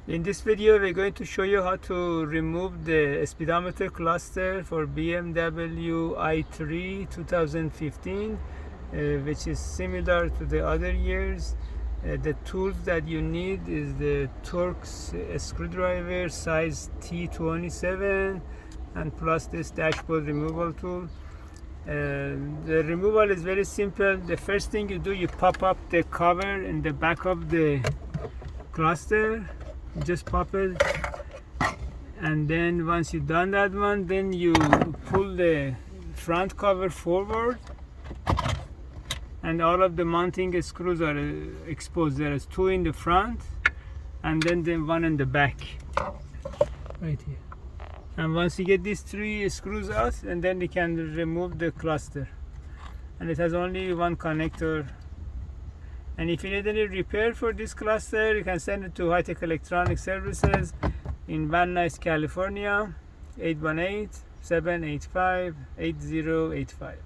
In this video, we're going to show you how to remove the speedometer cluster for BMW i3 2015, which is similar to the other years. The tools that you need is the Torx screwdriver size T27 and plus this dashboard removal tool. The removal is very simple. The first thing you do, you pop up the cover in the back of the cluster. Just pop it, and then once you've done that one, then you pull the front cover forward, and all of the mounting screws are exposed. There is two in the front and then one in the back right here. And once you get these three screws out, and then you can remove the cluster, and it has only one connector. And if you need any repair for this cluster, you can send it to High Tech Electronic Services in Van Nuys, California, 818-785-8085.